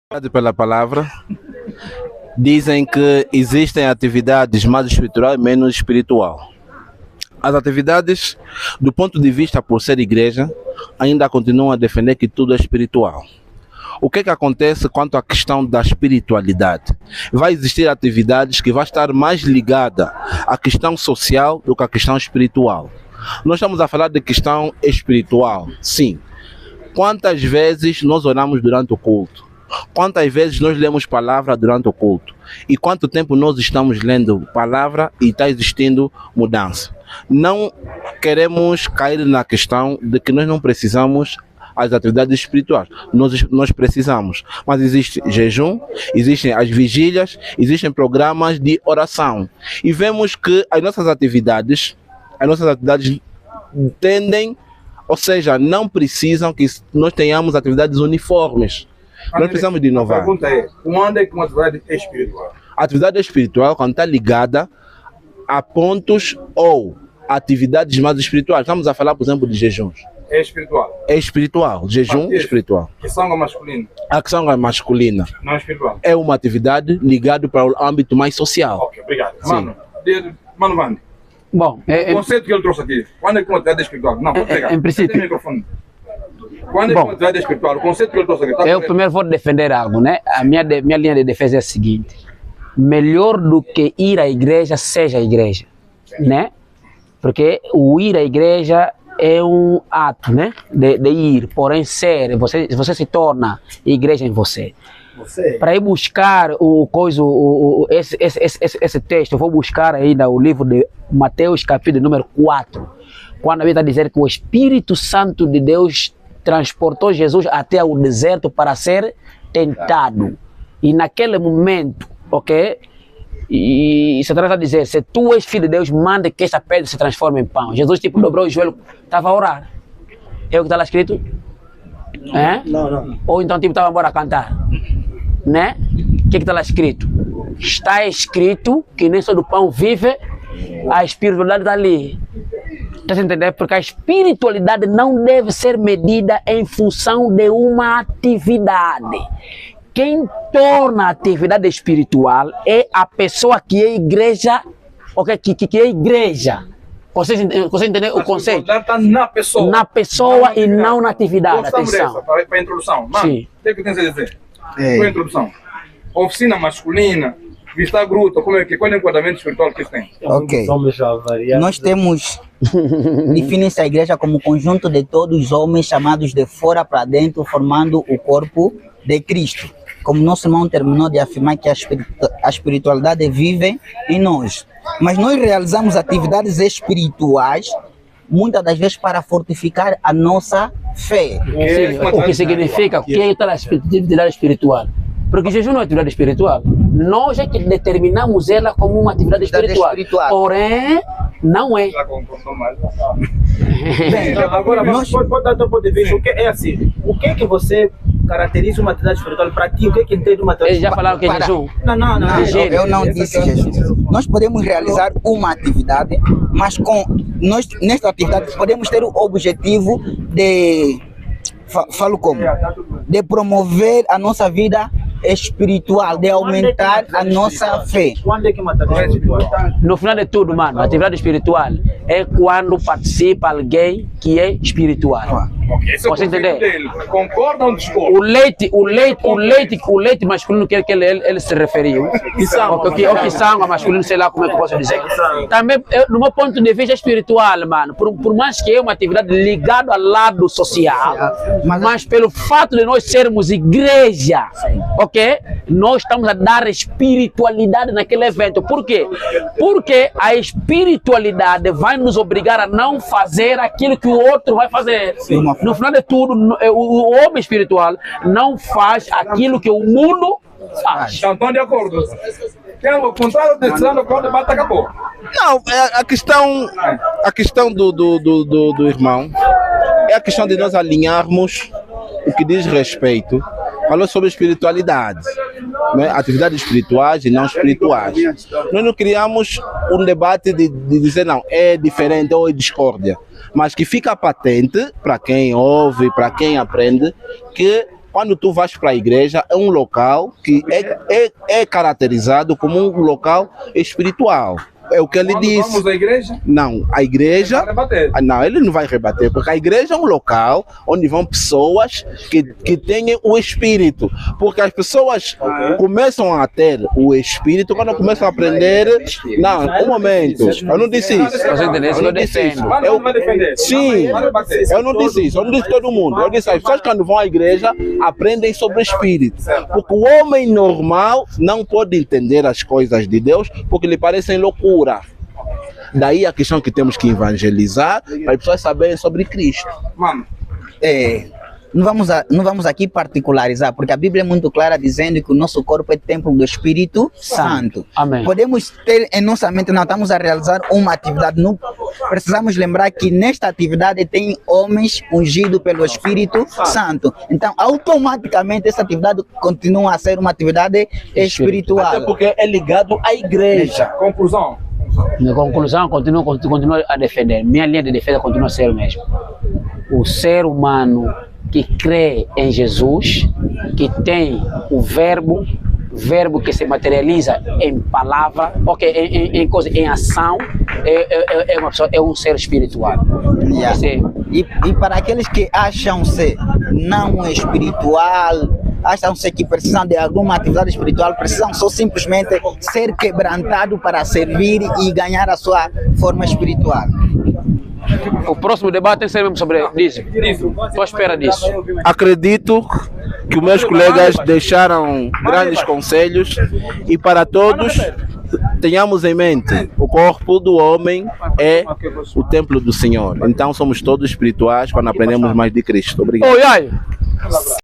Obrigado pela palavra. Dizem que existem atividades mais espiritual e menos espiritual. As atividades, do ponto de vista por ser igreja, ainda continuam a defender que tudo é espiritual. O que acontece quanto à questão da espiritualidade? Vai existir atividades que vão estar mais ligadas à questão social do que à questão espiritual. Nós estamos a falar de questão espiritual, sim. Quantas vezes nós oramos durante o culto? Quantas vezes nós lemos palavra durante o culto? E quanto tempo nós estamos lendo palavra e está existindo mudança? Não queremos cair na questão de que nós não precisamos as atividades espirituais. Nós precisamos. Mas existe jejum, existem as vigílias, existem programas de oração. E vemos que as nossas atividades tendem, ou seja, não precisam que nós tenhamos atividades uniformes. Nós precisamos de inovar. A pergunta é, quando é que uma atividade é espiritual? A atividade espiritual, quando está ligada a pontos ou atividades mais espirituais. Estamos a falar, por exemplo, de jejuns. É espiritual? É espiritual. Jejum é espiritual. Que sanga masculina? A sanga masculina não é espiritual? É uma atividade ligada para o âmbito mais social. Ok, obrigado. Mano Vande. Bom, o conceito que ele trouxe aqui, quando é que uma atividade é espiritual? Não, pode pegar. Em princípio. Quando é que uma atividade é espiritual? O conceito que ele trouxe aqui. Tá eu primeiro vou defender algo, né? A minha linha de defesa é a seguinte: melhor do que ir à igreja, seja a igreja, né? Porque o ir à igreja é um ato, né? De ir, porém ser, você se torna igreja em você. Para ir buscar esse texto, eu vou buscar ainda o livro de Mateus, capítulo número 4, quando a Bíblia está dizendo que o Espírito Santo de Deus transportou Jesus até o deserto para ser tentado. E naquele momento, ok? E Satanás está a dizer, se tu és filho de Deus, manda que esta pedra se transforme em pão. Jesus tipo dobrou o joelho, estava a orar. É o que está lá escrito? Não. Ou então tipo estava embora a cantar. Né? O que está lá escrito? Está escrito que nem só do pão vive, a espiritualidade está ali. Está a entender? Porque a espiritualidade não deve ser medida em função de uma atividade. Quem torna a atividade espiritual é a pessoa que é igreja, okay? que é igreja. Você entendeu o conceito? Está na pessoa. Na pessoa e não na atividade. Atenção. Para a introdução. Mano, o que tens a dizer? Qual a introdução? Oficina masculina, vista gruta, qual é o enquadramento espiritual que tem? Ok. Nós temos definir-se a igreja como conjunto de todos os homens chamados de fora para dentro, formando o corpo de Cristo. Como nosso irmão terminou de afirmar que a espiritualidade vive em nós. Mas nós realizamos atividades espirituais, muitas das vezes para fortificar a nossa fé. O que significa que é a atividade espiritual? Porque jejum não é atividade espiritual. Nós é que determinamos ela como uma atividade espiritual. Porém, não é. Bem, agora, pode dar teu ponto de vista. É assim, o que é que você caracteriza uma atividade espiritual para ti? O que é que entende uma atividade espiritual? Eles já falaram que é jejum? Não. Eu não disse jejum. Nós podemos realizar uma atividade, mas nesta atividade podemos ter o objetivo de... Falo como? De promover a nossa vida espiritual, de aumentar a nossa fé. Quando é que uma atividade espiritual? No final de tudo, mano, a atividade espiritual é quando participa alguém que é espiritual. Você entendeu? Concorda ou discorda? O leite masculino que ele se referiu. O que sangue masculino, sei lá como é que eu posso dizer. Também, no meu ponto de vista espiritual, mano, por mais que é uma atividade ligada ao lado social, mas pelo fato de nós sermos igreja, ok? Nós estamos a dar espiritualidade naquele evento. Por quê? Porque a espiritualidade vai nos obrigar a não fazer aquilo que o outro vai fazer. No final de tudo, o homem espiritual não faz aquilo que o mundo faz. Estão de acordo? O contrário de decisão, o debate acabou. Não, a questão do irmão é a questão de nós alinharmos o que diz respeito. Falou sobre espiritualidade, né? Atividades espirituais e não espirituais. Nós não criamos um debate de dizer não, é diferente ou é discórdia, mas que fica patente para quem ouve, para quem aprende, que quando tu vais para a igreja, é um local que é caracterizado como um local espiritual. É o que ele disse. Vamos à igreja? Não, a igreja. Vai rebater. Não, ele não vai rebater, porque a igreja é um local onde vão pessoas que têm o espírito. Porque as pessoas começam a ter o espírito quando começam a aprender. Não, um momento. Eu não disse isso. Eu não disse isso. Sim, eu não disse isso. Eu não disse todo mundo. Eu disse as pessoas quando vão à igreja aprendem sobre o espírito. Porque o homem normal não pode entender as coisas de Deus porque lhe parecem loucura. Daí a questão que temos que evangelizar para as pessoas saberem sobre Cristo. Mano. Não vamos aqui particularizar, porque a Bíblia é muito clara dizendo que o nosso corpo é templo do Espírito Santo. Amém. Podemos ter em nossa mente, não estamos a realizar uma atividade, não precisamos lembrar que nesta atividade tem homens ungidos pelo Espírito Santo. Então, automaticamente essa atividade continua a ser uma atividade espiritual. Até porque é ligado à igreja. Conclusão. Na conclusão, continuo a defender. Minha linha de defesa continua a ser o mesmo. O ser humano que crê em Jesus, que tem o verbo que se materializa em palavra, em ação, é uma pessoa, é um ser espiritual. Yeah. E para aqueles que acham-se não espiritual, acham-se que precisam de alguma atividade espiritual, precisam só simplesmente ser quebrantados para servir e ganhar a sua forma espiritual. O próximo debate tem que ser mesmo sobre isso. Estou à espera disso. Acredito que os meus colegas deixaram grandes conselhos e para todos tenhamos em mente, o corpo do homem é o templo do Senhor. Então somos todos espirituais quando aprendemos mais de Cristo. Obrigado.